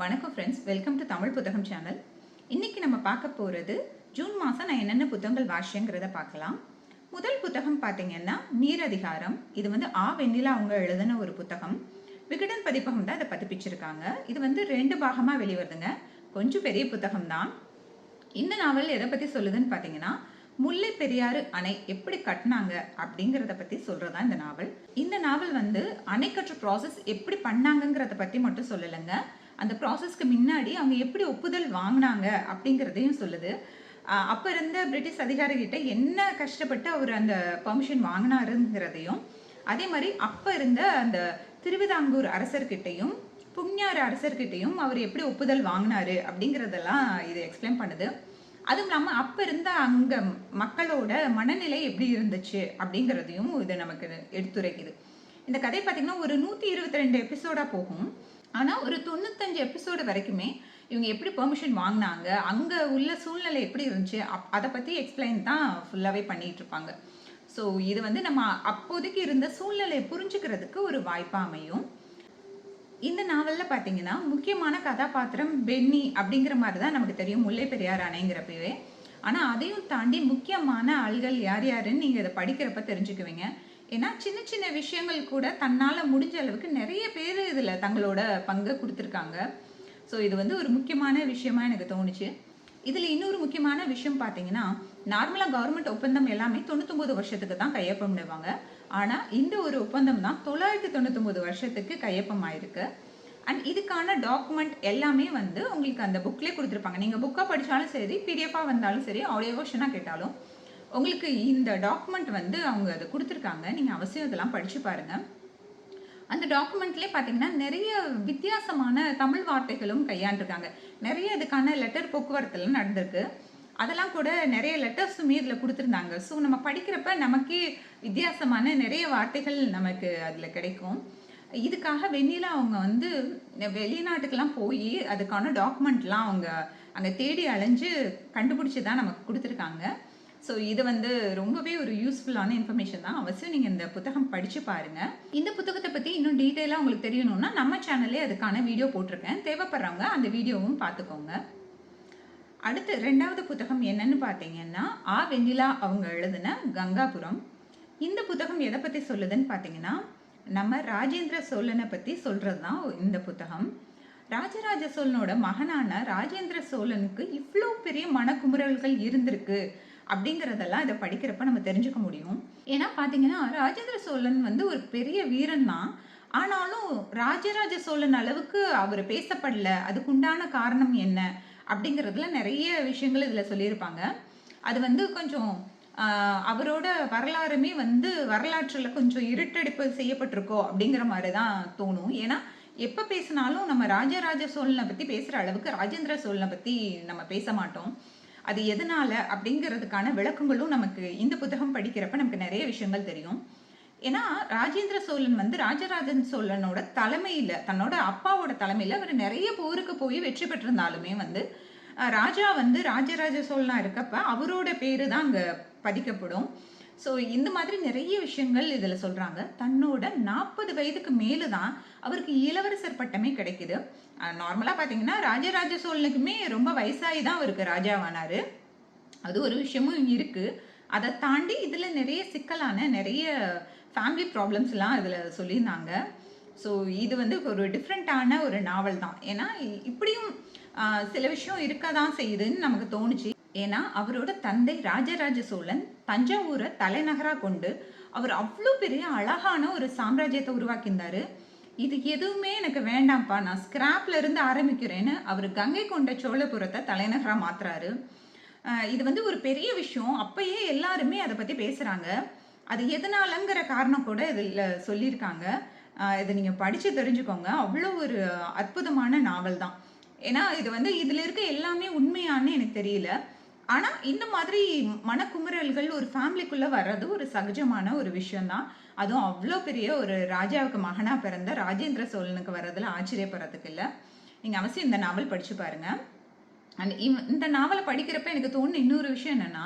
வணக்கம் friends, welcome to Tamil புத்தகம் channel. இன்னைக்கு நம்ம பார்க்க போகிறது ஜூன் மாதம் நான் என்னென்ன புத்தகங்கள் வாசிச்சேங்கிறத பார்க்கலாம். முதல் புத்தகம் பார்த்தீங்கன்னா நீரதிகாரம். இது ஆ வெண்ணிலா அவங்க எழுதின ஒரு புத்தகம். விகடன் பதிப்பகம் தான் இதை பதிப்பிச்சிருக்காங்க. இது 2 பாகமாக வெளிவருதுங்க. கொஞ்சம் பெரிய புத்தகம் தான். இந்த நாவல் எதை பற்றி சொல்லுதுன்னு பார்த்தீங்கன்னா, முல்லை பெரியாறு அணை எப்படி கட்டினாங்க அப்படிங்கிறத பற்றி சொல்கிறதா இந்த நாவல். இந்த நாவல் அணை கட்டுற ப்ராசஸ் எப்படி பண்ணாங்கங்கிறத பற்றி மட்டும் சொல்லலைங்க. அந்த ப்ராசஸ்க்கு முன்னாடி அவங்க எப்படி ஒப்புதல் வாங்கினாங்க அப்படிங்கிறதையும் சொல்லுது. அப்போ இருந்த பிரிட்டிஷ் அதிகாரிகிட்ட என்ன கஷ்டப்பட்டு அவர் அந்த பர்மிஷன் வாங்கினாருங்கிறதையும், அதே மாதிரி அப்போ இருந்த அந்த திருவிதாங்கூர் அரசர்கிட்டையும் புஞ்ஞாறு அரசர்கிட்டையும் அவர் எப்படி ஒப்புதல் வாங்கினாரு அப்படிங்கிறதெல்லாம் இது எக்ஸ்பிளைன் பண்ணுது. அதுவும் இல்லாமல் அப்போ இருந்த அங்கே மக்களோட மனநிலை எப்படி இருந்துச்சு அப்படிங்கிறதையும் இது நமக்கு எடுத்துரைக்குது. இந்த கதை பார்த்திங்கன்னா ஒரு 122 எபிசோடாக போகும். ஆனால் ஒரு 95 எபிசோடு வரைக்குமே இவங்க எப்படி பெர்மிஷன் வாங்கினாங்க, அங்கே உள்ள சூழ்நிலை எப்படி இருந்துச்சு, அதை பற்றி எக்ஸ்பிளைன் தான் ஃபுல்லாகவே பண்ணிகிட்டு இருப்பாங்க. ஸோ இது நம்ம அப்போதைக்கு இருந்த சூழ்நிலையை புரிஞ்சுக்கிறதுக்கு ஒரு வாய்ப்பாக அமையும். இந்த நாவலில் பார்த்தீங்கன்னா முக்கியமான கதாபாத்திரம் பென்னி அப்படிங்கிற மாதிரி தான் நமக்கு தெரியும், முல்லை பெரியாறு அணைங்கிறப்பவே. ஆனால் அதையும் தாண்டி முக்கியமான ஆள்கள் யார் யாருன்னு நீங்கள் இதை படிக்கிறப்ப தெரிஞ்சுக்குவீங்க. ஏன்னா சின்ன சின்ன விஷயங்கள் கூட தன்னால் முடிஞ்ச அளவுக்கு நிறைய பேர் இதில் தங்களோட பங்கை கொடுத்துருக்காங்க. ஸோ இது ஒரு முக்கியமான விஷயமா எனக்கு தோணுச்சு. இதில் இன்னொரு முக்கியமான விஷயம் பார்த்தீங்கன்னா, நார்மலாக கவர்மெண்ட் ஒப்பந்தம் எல்லாமே 99 வருஷத்துக்கு தான் கையொப்பமிடுவாங்க. ஆனால் இந்த ஒரு ஒப்பந்தம் தான் 999 வருஷத்துக்கு கையொப்பமாயிருக்கு. அண்ட் இதுக்கான டாக்குமெண்ட் எல்லாமே உங்களுக்கு அந்த புக்லேயே கொடுத்துருப்பாங்க. நீங்கள் புக்காக படித்தாலும் சரி, பிடிஎஃபாக வந்தாலும் சரி, ஆடியோ வெர்ஷனாக கேட்டாலும் உங்களுக்கு இந்த டாக்குமெண்ட் அவங்க அதை கொடுத்துருக்காங்க. நீங்கள் அவசியம் இதெல்லாம் படித்து பாருங்கள். அந்த டாக்குமெண்ட்லேயே பார்த்தீங்கன்னா நிறைய வித்தியாசமான தமிழ் வார்த்தைகளும் கையாண்டிருக்காங்க. நிறைய இதுக்கான லெட்டர் போக்குவரத்துலாம் நடந்திருக்கு. அதெல்லாம் கூட நிறைய லெட்டர்ஸுமே இதில் கொடுத்துருந்தாங்க. ஸோ நம்ம படிக்கிறப்ப நமக்கே வித்தியாசமான நிறைய வார்த்தைகள் நமக்கு அதில் கிடைக்கும். இதுக்காக வெண்ணிலா அவங்க வெளிநாட்டுக்கெல்லாம் போய் அதுக்கான டாக்குமெண்ட்லாம் அவங்க அங்கே தேடி அலைஞ்சு கண்டுபிடிச்சி தான் நமக்கு கொடுத்துருக்காங்க. ஸோ இது ரொம்பவே ஒரு யூஸ்ஃபுல்லான இன்ஃபர்மேஷன் தான். அவசியம் நீங்கள் இந்த புத்தகம் படித்து பாருங்கள். இந்த புத்தகத்தை பற்றி இன்னும் டீட்டெயிலாக உங்களுக்கு தெரியணும்னா நம்ம சேனல்லே அதுக்கான வீடியோ போட்டிருக்கேன். தேவைப்படுறவங்க அந்த வீடியோவும் பார்த்துக்கோங்க. அடுத்து 2வது புத்தகம் என்னன்னு பார்த்தீங்கன்னா, ஆ வெண்ணிலா அவங்க எழுதின கங்காபுரம். இந்த புத்தகம் எதை பற்றி சொல்லுதுன்னு பார்த்தீங்கன்னா, நம்ம ராஜேந்திர சோழனை பற்றி சொல்கிறது தான் இந்த புத்தகம். ராஜராஜ சோழனோட மகனான ராஜேந்திர சோழனுக்கு இவ்வளோ பெரிய மனக்குமுறல்கள் இருந்திருக்கு அப்படிங்கிறதெல்லாம் இதை படிக்கிறப்ப நம்ம தெரிஞ்சுக்க முடியும். ஏன்னா பார்த்தீங்கன்னா, ராஜேந்திர சோழன் ஒரு பெரிய வீரன் தான். ஆனாலும் ராஜராஜ சோழன் அளவுக்கு அவர் பேசப்படல. அதுக்குண்டான காரணம் என்ன அப்படிங்கிறதுல நிறைய விஷயங்கள் இதில் சொல்லியிருப்பாங்க. அது கொஞ்சம் அவரோட வரலாறுமே வரலாற்றில் கொஞ்சம் இருட்டடிப்பு செய்யப்பட்டிருக்கோ அப்படிங்கிற மாதிரி தான் தோணும். ஏன்னா எப்போ பேசினாலும் நம்ம ராஜராஜ சோழனை பற்றி பேசுகிற அளவுக்கு ராஜேந்திர சோழனை பற்றி நம்ம பேச மாட்டோம். அது எதனால அப்படிங்கிறதுக்கான விளக்கங்களும் நமக்கு இந்த புத்தகம் படிக்கிறப்ப நமக்கு நிறைய விஷயங்கள் தெரியும். ஏன்னா ராஜேந்திர சோழன் ராஜராஜன் சோழனோட தலைமையில், தன்னோட அப்பாவோட தலைமையில் அவர் நிறைய போருக்கு போய் வெற்றி பெற்றிருந்தாலுமே ராஜா ராஜராஜ சோழனா இருக்கப்ப அவரோட பேரு தான் அங்கே பதிக்கப்படும். ஸோ இந்த மாதிரி நிறைய விஷயங்கள் இதில் சொல்கிறாங்க. தன்னோட 40 வயதுக்கு மேலே தான் அவருக்கு இளவரசர் பட்டமே கிடைக்குது. நார்மலாக பார்த்தீங்கன்னா ராஜராஜ சோழனுக்குமே ரொம்ப வயசாகி தான் அவருக்கு ராஜாவானார். அது ஒரு விஷயமும் இருக்குது. அதை தாண்டி இதில் நிறைய சிக்கலான நிறைய ஃபேமிலி ப்ராப்ளம்ஸ்லாம் இதில் சொல்லியிருந்தாங்க. ஸோ இது ஒரு டிஃப்ரெண்ட்டான ஒரு நாவல் தான். ஏன்னா இப்படியும் சில விஷயம் இருக்க தான் செய்யுதுன்னு நமக்கு தோணுச்சு. ஏன்னா அவரோட தந்தை ராஜராஜ சோழன் தஞ்சாவூரை தலைநகராக கொண்டு அவர் அவ்வளோ பெரிய அழகான ஒரு சாம்ராஜ்யத்தை உருவாக்கியிருந்தாரு. இது எதுவுமே எனக்கு வேண்டாம்ப்பா, நான் ஸ்கிராப்ல இருந்து ஆரம்பிக்கிறேன்னு அவர் கங்கை கொண்ட சோழபுரத்தை தலைநகராக மாத்துறாரு. இது ஒரு பெரிய விஷயம். அப்பயே எல்லாருமே அதை பற்றி பேசுகிறாங்க. அது எதனாலங்கிற காரணம் கூட இதில் சொல்லியிருக்காங்க. இதை நீங்கள் படித்து தெரிஞ்சுக்கோங்க. அவ்வளோ ஒரு அற்புதமான நாவல் தான். ஏன்னா இது இதில் இருக்க எல்லாமே உண்மையானு எனக்கு தெரியல. ஆனால் இந்த மாதிரி மனக்குமுறல்கள் ஒரு ஃபேமிலிக்குள்ளே வர்றது ஒரு சகஜமான ஒரு விஷயம்தான். அதுவும் அவ்வளோ பெரிய ஒரு ராஜாவுக்கு மகனாக பிறந்த ராஜேந்திர சோழனுக்கு வர்றதுல ஆச்சரியப்படுறதுக்கு இல்லை. நீங்கள் அவசியம் இந்த நாவல் படித்து பாருங்கள். அண்ட் இந்த நாவலை படிக்கிறப்ப எனக்கு தோணுன இன்னொரு விஷயம் என்னென்னா,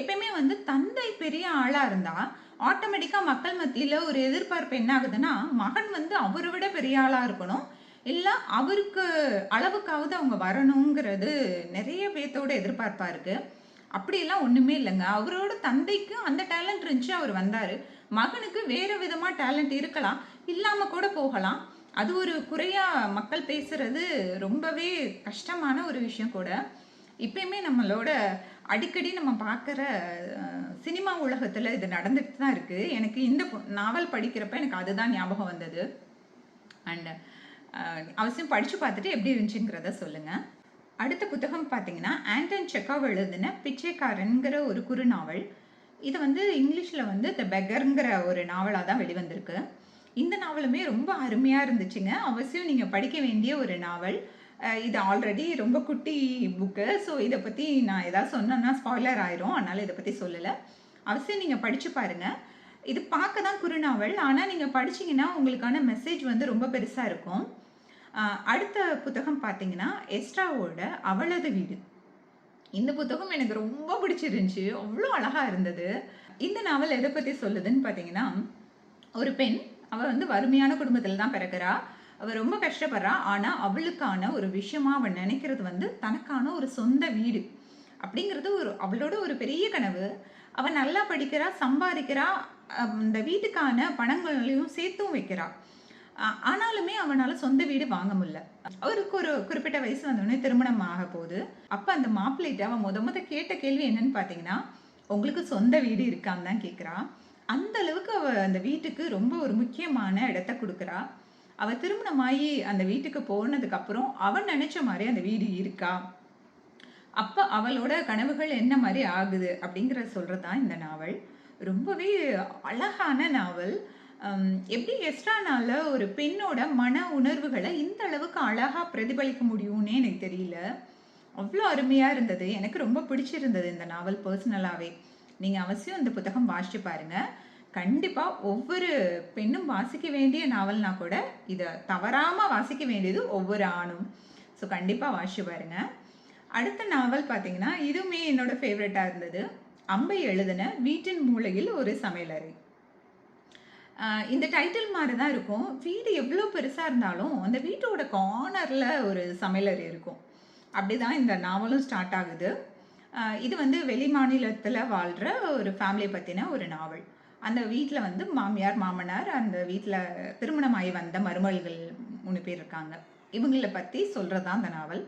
எப்பயுமே தந்தை பெரிய ஆளாக இருந்தால் ஆட்டோமேட்டிக்காக மக்கள் மத்தியில் ஒரு எதிர்பார்ப்பு என்ன ஆகுதுன்னா, மகன் அவரை விட பெரிய ஆளாக இருக்கணும், இல்ல அவருக்கு அளவுக்காவது அவங்க வரணுங்கிறது நிறைய பேத்தோட எதிர்பார்ப்பா இருக்கு. அப்படியெல்லாம் ஒண்ணுமே இல்லங்க. அவரோட தந்தைக்கு அந்த டேலண்ட் இருந்துச்சு, அவர் வந்தாரு. மகனுக்கு வேற விதமா டேலண்ட் இருக்கலாம், இல்லாம கூட போகலாம். அது ஒரு குறையா மக்கள் பேசுறது ரொம்பவே கஷ்டமான ஒரு விஷயம் கூட. இப்பயுமே நம்மளோட அடிக்கடி நம்ம பார்க்குற சினிமா உலகத்துல இது நடந்துட்டு தான் இருக்கு. எனக்கு இந்த நாவல் படிக்கிறப்ப எனக்கு அதுதான் ஞாபகம் வந்தது. அண்ட் அவசியம் படிச்சு பார்த்துட்டு எப்படி இருந்துச்சுங்கிறத சொல்லுங்க. அடுத்த புத்தகம் பார்த்தீங்கன்னா, ஆண்டன் செக்காவ் எழுதின பிச்சைக்காரன்கிற ஒரு குறுநாவல். இது வந்து இங்கிலீஷ்ல வந்து த பெக்கர்ங்கிற ஒரு நாவலா தான் வெளிவந்திருக்கு. இந்த நாவலுமே ரொம்ப அருமையா இருந்துச்சுங்க. அவசியம் நீங்க படிக்க வேண்டிய ஒரு நாவல். இது ஆல்ரெடி ரொம்ப குட்டி புக்கு. ஸோ இத பத்தி நான் ஏதாவது சொன்னேன்னா ஸ்பாய்லர் ஆயிரும். அதனால இத பத்தி சொல்லல. அவசியம் நீங்க படிச்சு பாருங்க. இது பார்க்க தான் குறுநாவல். ஆனா நீங்க படிச்சீங்கன்னா உங்களுக்கான மெசேஜ் வந்து ரொம்ப பெருசா இருக்கும். அடுத்த புத்தகம் பார்த்தீங்கன்னா, எஸ்ட்ராவோட அவளது வீடு. இந்த புத்தகம் எனக்கு ரொம்ப பிடிச்சிருந்துச்சு. அவ்வளோ அழகா இருந்தது. இந்த நாவல் எத பத்தி சொல்லுதுன்னு பார்த்தீங்கன்னா, ஒரு பெண் அவ வந்து வறுமையான குடும்பத்துல தான் பிறக்கிறா. அவ ரொம்ப கஷ்டப்படுறா. ஆனா அவளுக்கான ஒரு விஷயமா அவ நினைக்கிறது வந்து தனக்கான ஒரு சொந்த வீடு. அப்படிங்கிறது அவளோட ஒரு பெரிய கனவு. அவ நல்லா படிக்கிறா, சம்பாதிக்கிறா, இந்த வீட்டுக்கான பணங்களையும் சேர்த்தும் வைக்கிறா. ஆனாலுமே அவனால சொந்த வீடு வாங்க முடியல. அவருக்கு ஒரு குறிப்பிட்ட வயசு வந்தோடனே திருமணம் ஆக போகுது. அப்ப அந்த மாப்பிள்ளைட்ட அவன் முத கேட்ட கேள்வி என்னன்னு பார்த்தீங்கன்னா, உங்களுக்கு சொந்த வீடு இருக்கான்னு தான் கேட்கிறா. அந்த அளவுக்கு அவ அந்த வீட்டுக்கு ரொம்ப ஒரு முக்கியமான இடத்த கொடுக்குறா. அவ திருமணமாகி அந்த வீட்டுக்கு போனதுக்கு அப்புறம் அவன் நினைச்ச மாதிரி அந்த வீடு இருக்கா? அப்ப அவளோட கனவுகள் என்ன மாதிரி ஆகுது அப்படிங்கிறத சொல்றதுதான் இந்த நாவல். ரொம்பவே அழகான நாவல். எப்படி எஸ்ட்ரானால ஒரு பெண்ணோட மன உணர்வுகளை இந்த அளவுக்கு அழகா பிரதிபலிக்க முடியும்னே எனக்கு தெரியல. அவ்வளோ அருமையா இருந்தது. எனக்கு ரொம்ப பிடிச்சிருந்தது இந்த நாவல் பர்சனலாவே. நீங்க அவசியம் இந்த புத்தகம் வாசிச்சு பாருங்க. கண்டிப்பா ஒவ்வொரு பெண்ணும் வாசிக்க வேண்டிய நாவல்னா கூட இதை தவறாம வாசிக்க வேண்டியது ஒவ்வொரு ஆணும். ஸோ கண்டிப்பா வாசிச்சு பாருங்க. அடுத்த நாவல் பார்த்தீங்கன்னா, இதுவுமே என்னோட ஃபேவரட்டா இருந்தது. அம்பை எழுதின வீட்டின் மூலையில் ஒரு சமையலறை. இந்த டைட்டில் மாதிரி தான் இருக்கும். வீடு எவ்வளோ பெருசா இருந்தாலும் அந்த வீட்டோட கார்னர்ல ஒரு சமையலறை இருக்கும். அப்படிதான் இந்த நாவலும் ஸ்டார்ட் ஆகுது. இது வந்து வெளி மாநிலத்துல வாழ்ற ஒரு ஃபேமிலிய பத்தின ஒரு நாவல். அந்த வீட்ல வந்து மாமியார், மாமனார், அந்த வீட்ல திருமணமாகி வந்த மருமகள்கள் 3 பேர் இருக்காங்க. இவங்கள பத்தி சொல்றது தான் அந்த நாவல்.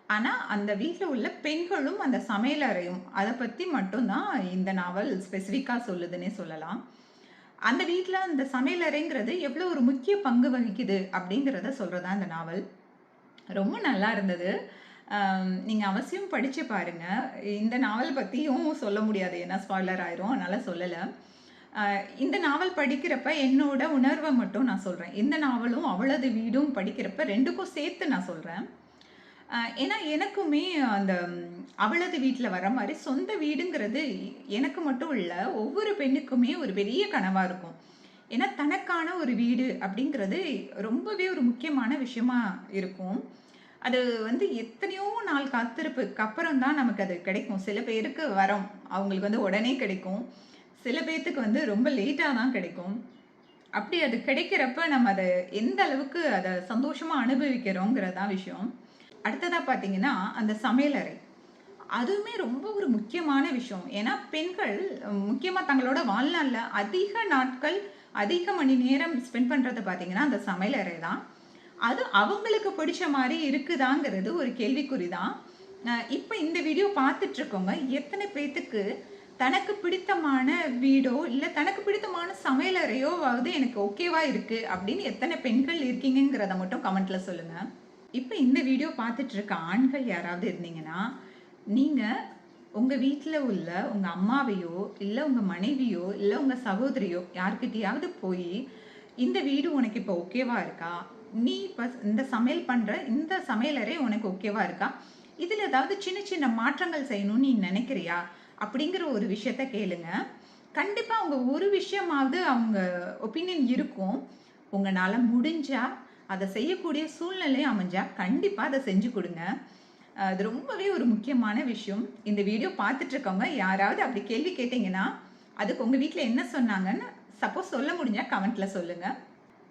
ஆனா, அந்த வீட்ல உள்ள பெண்களும், அந்த சமையலறையும் அத பத்தி மட்டும் தான் இந்த நாவல் ஸ்பெசிஃபிக்கா சொல்லுதுன்னே சொல்லலாம். அந்த வீட்ல அந்த சமையலறைங்கிறது எவ்வளோ ஒரு முக்கிய பங்கு வகிக்குது அப்படிங்கிறத சொல்றது தான் இந்த நாவல். ரொம்ப நல்லா இருந்தது. நீங்க அவசியம் படிச்சு பாருங்க. இந்த நாவல் பத்தியும் சொல்ல முடியாது. ஏன்னா ஸ்பாய்லர் ஆயிரும். அதனால சொல்லல. இந்த நாவல் படிக்கிறப்ப என்னோட உணர்வ மட்டும் நான் சொல்றேன். இந்த நாவலும், அவளது வீடும் படிக்கிறப்ப 2க்கும் சேர்த்து நான் சொல்றேன். ஏன்னா எனக்குமே அந்த அவளது வீட்ல வர மாரி சொந்த வீடுங்கிறது எனக்கு மட்டும் இல்ல, ஒவ்வொரு பெண்ணுக்குமே ஒரு பெரிய கனவா இருக்கும். ஏன்னா தனக்கான ஒரு வீடு அப்படிங்கிறது ரொம்பவே ஒரு முக்கியமான விஷயமா இருக்கும். அது வந்து எத்தனையோ நாள் காத்திருப்புக்கு அப்புறம் தான் நமக்கு அது கிடைக்கும். சில பேருக்கு வரம். அவங்களுக்கு வந்து உடனே கிடைக்கும். சில பேத்துக்கு வந்து ரொம்ப லேட்டா தான் கிடைக்கும். அப்படி அது கிடைக்கிறப்ப நம்ம அத எந்த அளவுக்கு அத சந்தோஷமா அனுபவிக்கிறோங்கிறது தான் விஷயம். அடுத்ததா பார்த்தீங்கன்னா, அந்த சமையலறை. அதுவுமே ரொம்ப ஒரு முக்கியமான விஷயம். ஏன்னா பெண்கள் முக்கியமா தங்களோட வாழ்நாள்ல அதிக நாட்கள், அதிக மணி நேரம் ஸ்பெண்ட் பண்றது பார்த்தீங்கன்னா, அந்த சமையலறை தான். அது அவங்களுக்கு பிடிச்ச மாரி இருக்குதாங்கிறது ஒரு கேள்விக்குறி தான். இப்ப இந்த வீடியோ பார்த்துட்டு இருக்கவங்க எத்தனை பேத்துக்கு தனக்கு பிடித்தமான வீடோ, இல்ல தனக்கு பிடித்தமான சமையலறையோவாவது எனக்கு ஓகேவா இருக்கு அப்படின்னு எத்தனை பெண்கள் இருக்கீங்கங்கிறத மட்டும் கமெண்ட்ல சொல்லுங்க. இப்ப இந்த வீடியோ பார்த்துட்டு இருக்க ஆண்கள் யாராவது இருந்தீங்கன்னா, நீங்க உங்க வீட்ல உள்ள உங்க அம்மாவையோ, இல்ல உங்க மனைவியோ, இல்ல உங்க சகோதரியோ யார்கிட்டயாவது போயி, "இந்த வீடு உனக்கு இப்ப ஓகேவா இருக்கா? நீ இப்ப இந்த சமையல் பண்ற இந்த சமையலறை உனக்கு ஓகேவா இருக்கா? இதுல ஏதாவது சின்ன சின்ன மாற்றங்கள் செய்யணும்னு நீ நினைக்கிறியா?" அப்படிங்கிற ஒரு விஷயத்த கேளுங்க. கண்டிப்பா அவங்க ஒரு விஷயமாவது அவங்க ஒப்பீனியன் இருக்கும். உங்கனால முடிஞ்சா, அத செய்யக்கூடிய சூழ்நிலை அமைஞ்சா, கண்டிப்பா அத செஞ்சு குடுங்க. அது ரொம்பவே ஒரு முக்கியமான விஷயம். இந்த வீடியோ பார்த்துட்டு இருக்கவங்க யாராவது அப்படி கேள்வி கேட்டீங்கன்னா, அதுக்கு உங்க வீட்ல என்ன சொன்னாங்கன்னு சப்போஸ் சொல்ல முடிஞ்சா கமெண்ட்ல சொல்லுங்க.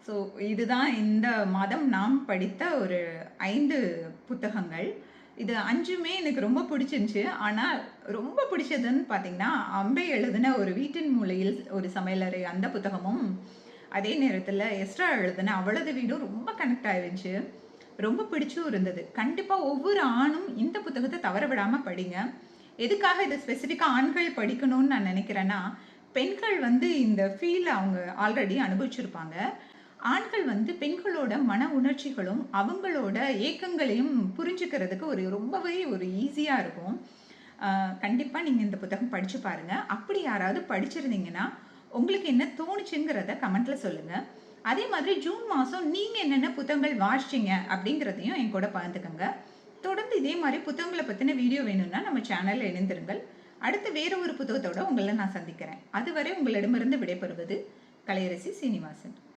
ஸோ இதுதான் இந்த மாதம் நாம் படித்த ஒரு 5 புத்தகங்கள். இது 5மே எனக்கு ரொம்ப பிடிச்சிருந்துச்சு. ஆனால் ரொம்ப பிடிச்சதுன்னு பார்த்தீங்கன்னா, அம்பை எழுதின ஒரு வீட்டின் மூலையில் ஒரு சமையலறை அந்த புத்தகமும், அதே நேரத்தில எஸ்ட்ரா எழுதின அவளது வீடும் ரொம்ப கனெக்ட் ஆயிருந்துச்சு. ரொம்ப பிடிச்சும் இருந்தது. கண்டிப்பா ஒவ்வொரு ஆணும் இந்த புத்தகத்த தவற விடாம படிங்க. எதுக்காக இத ஸ்பெசிஃபிக்கா ஆண்கள் படிக்கணும்னு நான் நினைக்கிறேன்னா, பெண்கள் வந்து இந்த ஃபீல் அவங்க ஆல்ரெடி அனுபவிச்சிருப்பாங்க. ஆண்கள் வந்து பெண்களோட மன உணர்ச்சிகளும், அவங்களோட ஏக்கங்களையும் புரிஞ்சுக்கிறதுக்கு ரொம்பவே ஈஸியா இருக்கும். அ கண்டிப்பா நீங்க இந்த புத்தகம் படிச்சு பாருங்க. அப்படி யாராவது படிச்சிருந்தீங்கன்னா, உங்களுக்கு என்ன தோணுச்சுங்கிறத கமெண்ட்ல சொல்லுங்க. அதே மாதிரி ஜூன் மாசம் நீங்க என்னென்ன புத்தகங்கள் வாசிச்சீங்க அப்படிங்கிறதையும் என் கூட பகிர்ந்துக்கங்க. தொடர்ந்து இதே மாதிரி புத்தகங்கள பத்தின வீடியோ வேணும்னா நம்ம சேனல்ல இணைந்திருங்கள். அடுத்து வேற ஒரு புத்தகத்தோட உங்கள நான் சந்திக்கிறேன். அதுவரை உங்களிடமிருந்து விடைபெறுவது கலையரசி சீனிவாசன்.